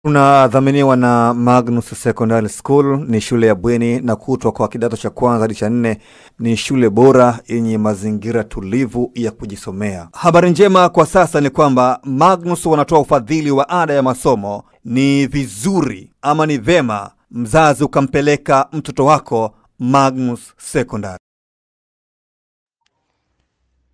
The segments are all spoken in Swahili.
Tunadhaminiwa na Magnus Secondary School. Ni shule ya bweni na kutwa kwa kidato cha kwanza hadi cha 4. Ni shule bora yenye mazingira tulivu ya kujisomea. Habari njema kwa sasa ni kwamba Magnus wanatoa ufadhili wa ada ya masomo. Ni vizuri ama ni vema mzazi ukampeleka mtoto wako Magnus Secondary.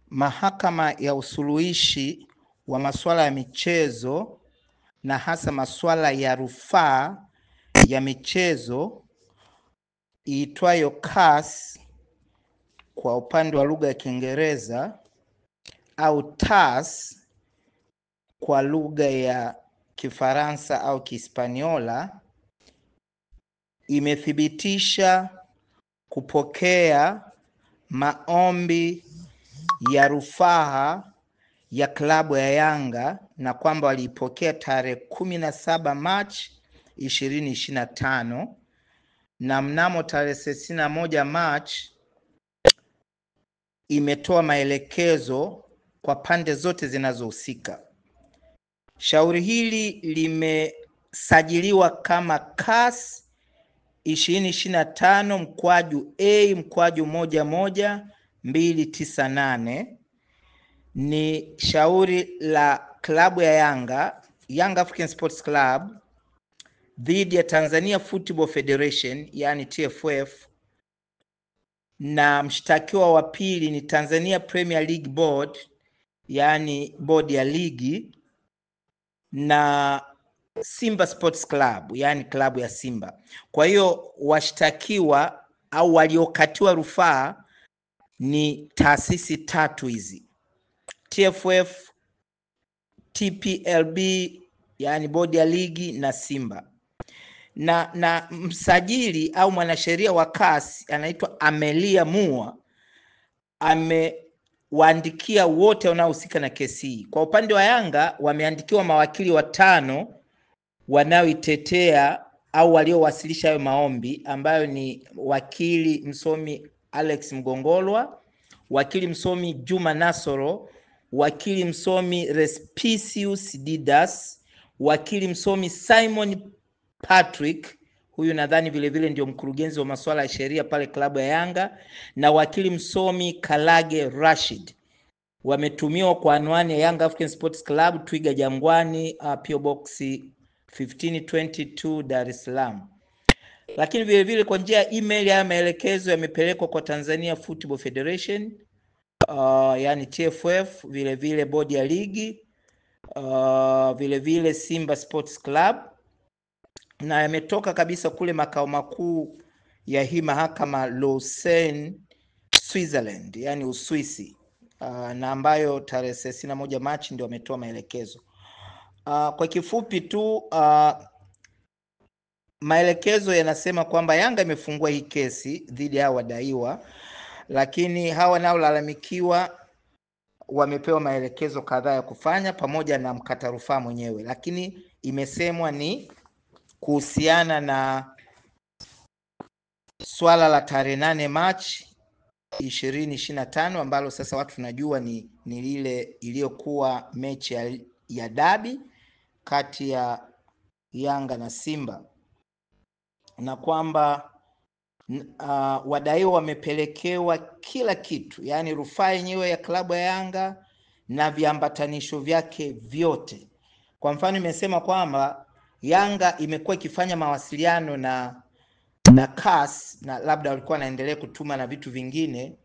Mahakama ya usuluhishi wa masuala ya michezo na hasa masuala ya rufaa ya michezo iitwayo CAS kwa upande wa lugha ya Kiingereza au TAS kwa lugha ya Kifaransa au Kihispaniola imethibitisha kupokea maombi ya rufaa ya klabu ya Yanga na kwamba walipokea tarehe 17 Machi 2025 na mnamo tarehe 31 Machi imetoa maelekezo kwa pande zote zinazohusika. Shauri hili limesajiliwa kama CAS 2025/A/11298. Ni shauri la klabu ya Yanga, Young African Sports Club, dhidi ya Tanzania Football Federation yani TFF, na mshtakiwa wa pili ni Tanzania Premier League Board yani bodi ya ligi, na Simba Sports Club yani klabu ya Simba. Kwa hiyo washtakiwa au waliokatiwa rufaa ni taasisi tatu hizi: TFF, TPLB yani bodi ya ligi na Simba. Na msajili au mwanasheria wa CAS anaitwa Amelia Mua amewaandikia wote wanaohusika na kesi hii. Kwa upande wa Yanga wameandikiwa mawakili 5 wanaoitetea au waliowasilisha hayo maombi, ambayo ni wakili msomi Alex Mgongolwa, wakili msomi Juma Nasoro, wakili msomi Respicius Didas, wakili msomi Simon Patrick, huyu nadhani vile vile ndio mkurugenzi wa masuala ya sheria pale klabu ya Yanga, na wakili msomi Kalage Rashid. Wametumiwa kwa anwani ya Young African Sports Club, Twiga Jangwani, PO Box 1522 Dar es Salaam. Lakini vile vile kwa njia ya email ya maelekezo yamepelekwa kwa Tanzania Football Federation yani TFF, vile vile bodi ya ligi, vile vile Simba Sports Club, na yametoka kabisa kule makao makuu ya hii mahakama Lausanne, Switzerland yani Uswisi, na ambayo tarehe 31 Machi ndio wametoa maelekezo. Kwa kifupi tu, maelekezo yanasema kwamba Yanga imefungua hii kesi dhidi ya wadaiwa, lakini hawa nao lalamikiwa wamepewa maelekezo kadhaa ya kufanya pamoja na mkata rufaa mwenyewe, lakini imesemwa ni kuhusiana na swala la tarehe 8 Machi 2025 ambalo sasa watu tunajua ni lile iliyokuwa mechi ya dabi kati ya Yanga na Simba, na kwamba wadaiwa wamepelekewa kila kitu, yani rufaa yenyewe ya klabu ya Yanga na viambatanisho vyake vyote. Kwa mfano imesema kwamba Yanga imekuwa ikifanya mawasiliano na CAS, na labda walikuwa wanaendelea kutuma na vitu vingine.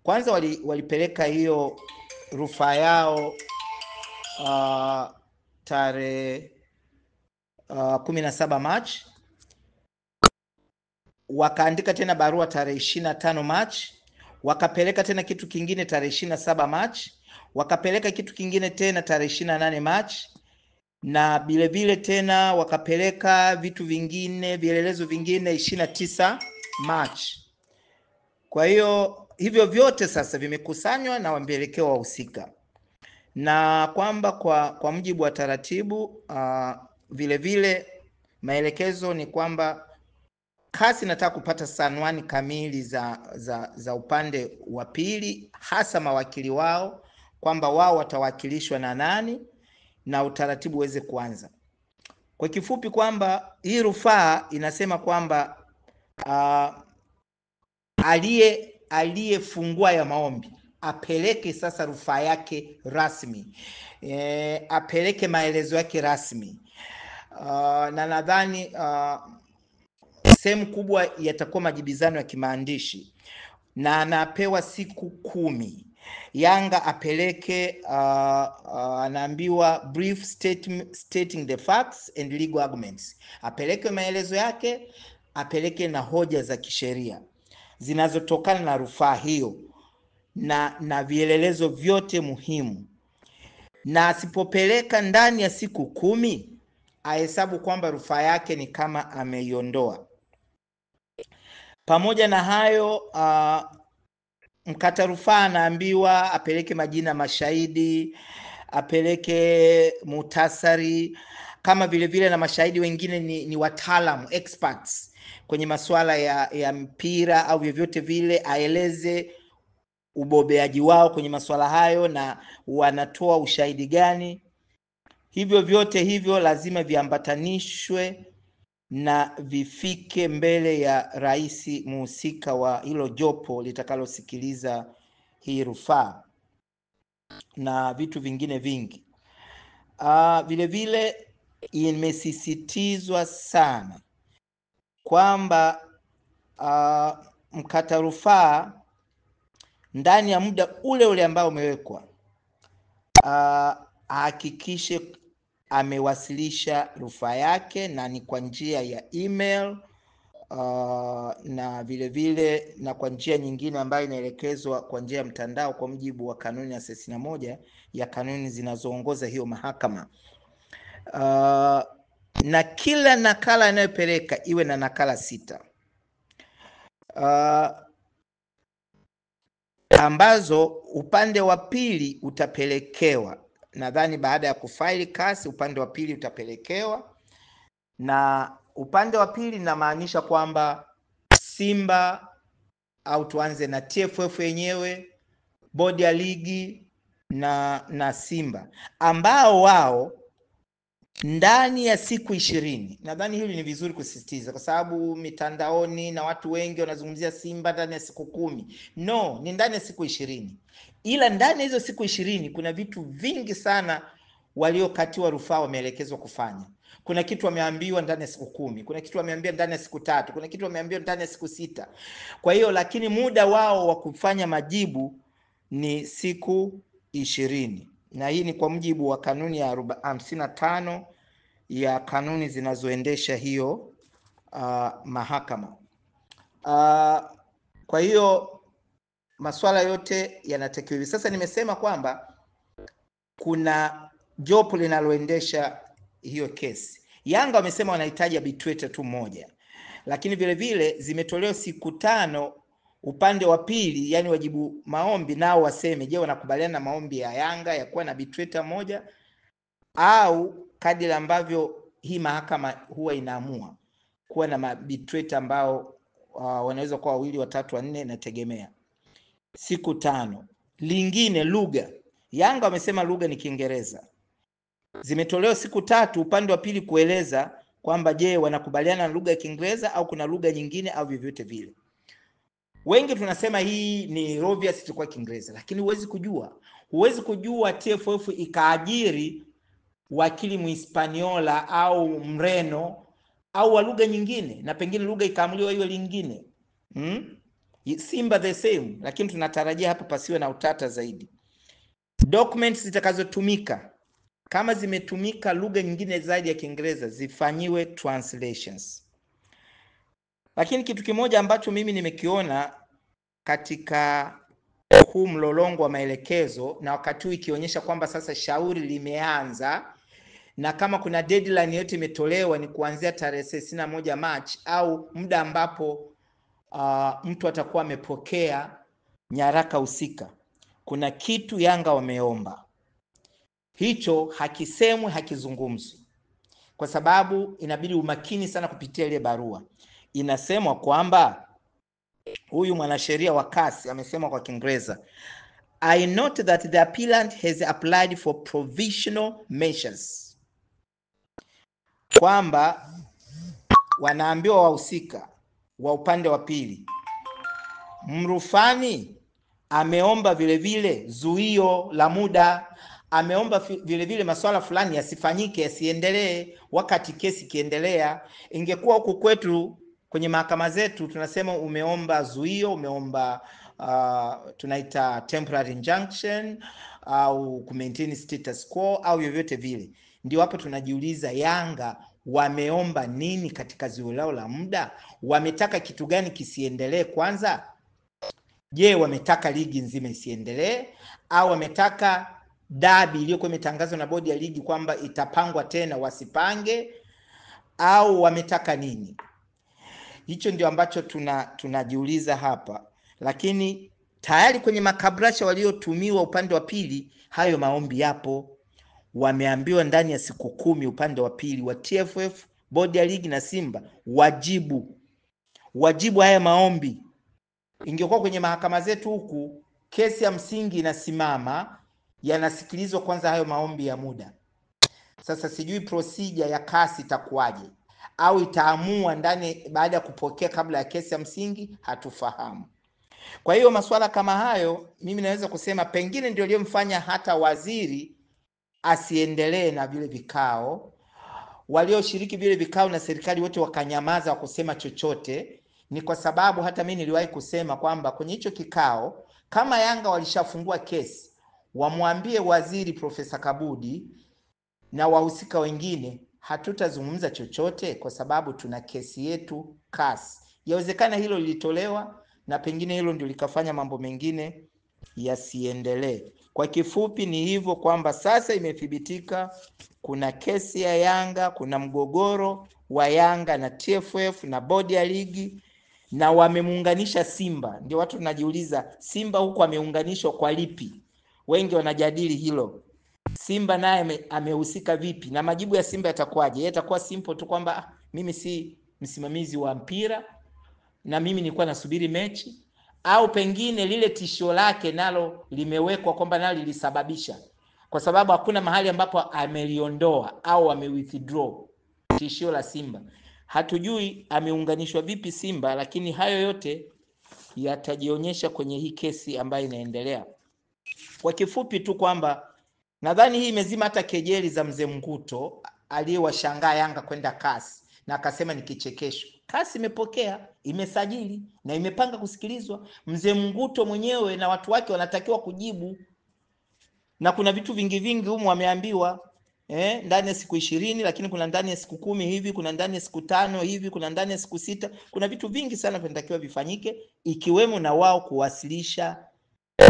Kwanza walipeleka hiyo rufaa yao tarehe 17 Machi, wakaandika tena barua tarehe 25 Machi, wakapeleka tena kitu kingine tarehe 27 Machi, wakapeleka kitu kingine tena tarehe 28 Machi, na vile vile tena wakapeleka vitu vingine, vielelezo vingine 29 Machi. Kwa hiyo hivyo vyote sasa vimekusanywa na wamepelekewa wahusika, na kwamba kwa mujibu wa taratibu vile vile maelekezo ni kwamba CAS inataka kupata anwani kamili za upande wa pili, hasa mawakili wao, kwamba wao watawakilishwa na nani na utaratibu uweze kuanza. Kwa kifupi kwamba hii rufaa inasema kwamba aliyefungua ya maombi apeleke sasa rufaa yake rasmi, apeleke maelezo yake rasmi, na nadhani sehemu kubwa yatakuwa majibizano ya kimaandishi, na anapewa siku 10. Yanga apeleke anaambiwa brief stating the facts and legal arguments, apeleke maelezo yake, apeleke na hoja za kisheria zinazotokana na rufaa hiyo na vielelezo vyote muhimu, na asipopeleka ndani ya siku 10 ahesabu kwamba rufaa yake ni kama ameiondoa. Pamoja na hayo, mkata rufaa anaambiwa apeleke majina mashahidi, apeleke muhtasari, kama vile vile na mashahidi wengine ni wataalamu, experts kwenye masuala ya mpira au vyovyote vile, aeleze ubobeaji wao kwenye masuala hayo na wanatoa ushahidi gani. Hivyo vyote hivyo lazima viambatanishwe na vifike mbele ya rais muhusika wa hilo jopo litakalosikiliza hii rufaa, na vitu vingine vingi. Vile vile imesisitizwa sana kwamba mkata rufaa ndani ya muda ule ule ambao umewekwa ahakikishe amewasilisha rufaa yake, na ni kwa njia ya email na vile vile na kwa njia nyingine ambayo inaelekezwa kwa njia ya mtandao kwa mujibu wa kanuni ya 61 ya kanuni zinazoongoza hiyo mahakama. Na kila nakala anayopeleka iwe na nakala 6 ambazo upande wa pili utapelekewa. Nadhani baada ya kufaili kasi upande wa pili utapelekewa, na upande wa pili inamaanisha kwamba Simba, au tuanze na TFF yenyewe, bodi ya ligi na Simba, ambao wao ndani ya siku 20. Nadhani hili ni vizuri kusisitiza kwa sababu mitandaoni na watu wengi wanazungumzia Simba ndani ya siku 10. No, ni ndani ya siku 20. Ila ndani ya hizo siku 20 kuna vitu vingi sana waliokatiwa rufaa wameelekezwa kufanya. Kuna kitu wameambiwa ndani ya siku 10, kuna kitu wameambiwa ndani ya siku 3, kuna kitu wameambiwa ndani ya siku 6. Kwa hiyo lakini muda wao wa kufanya majibu ni siku 20. Na hii ni kwa mujibu wa kanuni ya 55 ya kanuni zinazoendesha hiyo mahakama. Kwa hiyo masuala yote yanatakiwa hivi. Sasa nimesema kwamba kuna jopo linaloendesha hiyo kesi. Yanga wamesema wanahitaji arbitrator tu mmoja, lakini vile vile zimetolewa siku 5 upande wa pili, yani wajibu maombi nao waseme je, wanakubaliana na maombi ya Yanga ya kuwa na arbitrator mmoja, au kadiri ambavyo hii mahakama huwa inaamua kuwa na arbitrator ambao wanaweza kuwa 2, 3, 4, inategemea. Siku 5. Lingine lugha, Yanga wamesema lugha ni Kiingereza. Zimetolewa siku 3 upande wa pili kueleza kwamba je, wanakubaliana na lugha ya Kiingereza au kuna lugha nyingine au vyovyote vile. Wengi tunasema hii ni obvious itakuwa Kiingereza, lakini huwezi kujua TFF ikaajiri wakili Muhispaniola au Mreno au wa lugha nyingine, na pengine lugha ikaamuliwa hiyo lingine. Simba the same, lakini tunatarajia hapa pasiwe na utata zaidi. Documents zitakazotumika, kama zimetumika lugha nyingine zaidi ya Kiingereza, zifanyiwe translations. Lakini kitu kimoja ambacho mimi nimekiona katika huu mlolongo wa maelekezo, na wakati huu ikionyesha kwamba sasa shauri limeanza, na kama kuna deadline yote imetolewa ni kuanzia tarehe 31 Machi au muda ambapo mtu atakuwa amepokea nyaraka husika. Kuna kitu Yanga wameomba, hicho hakisemwi, hakizungumzwi, kwa sababu inabidi umakini sana kupitia ile barua. Inasemwa kwamba huyu mwanasheria wa kasi amesema kwa Kiingereza, I note that the appellant has applied for provisional measures. kwamba wanaambiwa wahusika wa upande wa pili, mrufani ameomba vile vile zuio la muda, ameomba vile vile masuala fulani yasifanyike, yasiendelee wakati kesi kiendelea. Ingekuwa huku kwetu kwenye mahakama zetu tunasema umeomba zuio, umeomba tunaita temporary injunction au maintain status quo au vyovyote vile. Ndio hapo tunajiuliza, Yanga wameomba nini katika zuio lao la muda? Wametaka kitu gani kisiendelee kwanza? Je, wametaka ligi nzima isiendelee au wametaka dabi iliyokuwa imetangazwa na bodi ya ligi kwamba itapangwa tena wasipange, au wametaka nini? Hicho ndio ambacho tunajiuliza hapa. Lakini tayari kwenye makabrasha waliotumiwa upande wa pili, hayo maombi yapo. Wameambiwa ndani ya siku 10 upande wa pili wa TFF, bodi ya ligi na Simba wajibu haya maombi. Ingekuwa kwenye mahakama zetu huku kesi ya msingi inasimama, yanasikilizwa kwanza hayo maombi ya muda. Sasa sijui procedure ya kasi itakuwaje, au itaamua ndani baada ya kupokea kabla ya kesi ya msingi, hatufahamu. Kwa hiyo masuala kama hayo mimi naweza kusema pengine ndio aliyomfanya hata waziri asiendelee na vile vikao. Walioshiriki vile vikao na serikali wote wakanyamaza kusema chochote, ni kwa sababu hata mimi niliwahi kusema kwamba kwenye hicho kikao, kama Yanga walishafungua kesi, wamwambie waziri Profesa Kabudi na wahusika wengine, hatutazungumza chochote kwa sababu tuna kesi yetu CAS. Yawezekana hilo lilitolewa na pengine hilo ndio likafanya mambo mengine yasiendelee. Kwa kifupi ni hivyo, kwamba sasa imethibitika kuna kesi ya Yanga, kuna mgogoro wa Yanga na TFF na bodi ya ligi, na wamemuunganisha Simba. Ndio watu tunajiuliza, Simba huko ameunganishwa kwa lipi? Wengi wanajadili hilo. Simba naye amehusika vipi? Na majibu ya Simba yatakuwaje? Yatakuwa simple tu kwamba mimi si msimamizi wa mpira na mimi nilikuwa nasubiri mechi, au pengine lile tishio lake nalo limewekwa kwamba nalo lilisababisha, kwa sababu hakuna mahali ambapo ameliondoa au amewithdraw tishio la Simba. Hatujui ameunganishwa vipi Simba, lakini hayo yote yatajionyesha kwenye hii kesi ambayo inaendelea. Kwa kifupi tu kwamba nadhani hii imezima hata kejeli za Mzee Mguto aliyewashangaa Yanga kwenda CAS na akasema ni kichekesho. CAS imepokea, imesajili na imepanga kusikilizwa. Mzee Mguto mwenyewe na watu wake wanatakiwa kujibu, na kuna vitu vingi humu wameambiwa ndani ya siku 20, lakini kuna ndani ya siku 10 hivi, kuna ndani ya siku 5 hivi, kuna ndani ya siku 6. Kuna vitu vingi sana vinatakiwa vifanyike, ikiwemo na wao kuwasilisha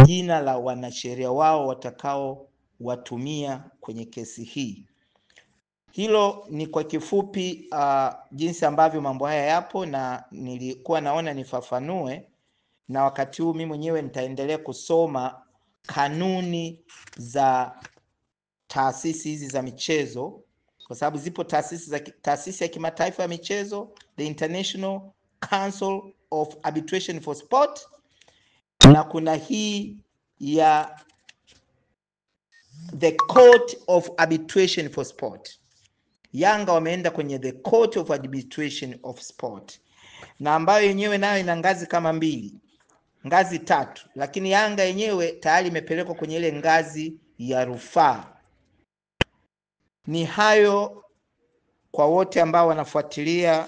jina la wanasheria wao watakao watumia kwenye kesi hii. Hilo ni kwa kifupi jinsi ambavyo mambo haya yapo, na nilikuwa naona nifafanue, na wakati huu mimi mwenyewe nitaendelea kusoma kanuni za taasisi hizi za michezo, kwa sababu zipo taasisi ya kimataifa ya michezo, the International Council of Arbitration for Sport, na kuna hii ya the Court of Arbitration for Sport. Yanga wameenda kwenye the Court of Arbitration of Sport, na ambayo yenyewe nayo ina ngazi kama 2, ngazi 3, lakini Yanga yenyewe tayari imepelekwa kwenye ile ngazi ya rufaa. Ni hayo kwa wote ambao wanafuatilia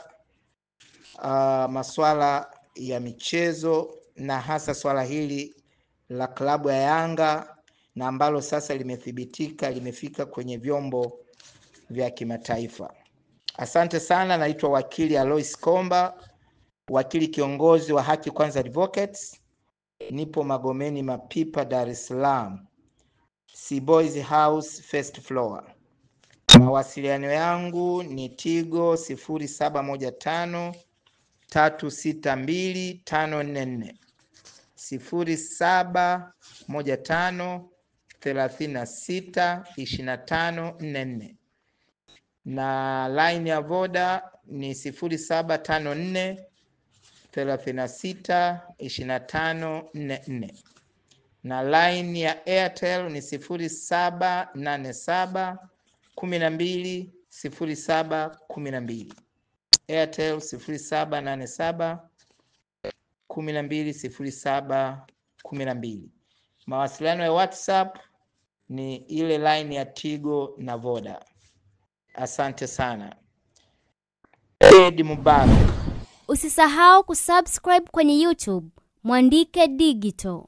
masuala ya michezo, na hasa swala hili la klabu ya Yanga, na ambalo sasa limethibitika limefika kwenye vyombo vya kimataifa. Asante sana. Naitwa wakili Alois Komba, wakili kiongozi wa Haki Kwanza Advocates. Nipo Magomeni Mapipa, Dar es Salaam, Seaboys House, first floor. Mawasiliano yangu ni Tigo 0715 362 544, 0715 36 25 44, na line ya Voda ni 0754 36 25 44, na line ya Airtel ni 0787 12 0712, Airtel 0787 120712. Mawasiliano ya WhatsApp ni ile line ya Tigo na Voda. Asante sana. Eid Mubarak. Usisahau kusubscribe kwenye YouTube Mwandike Digital.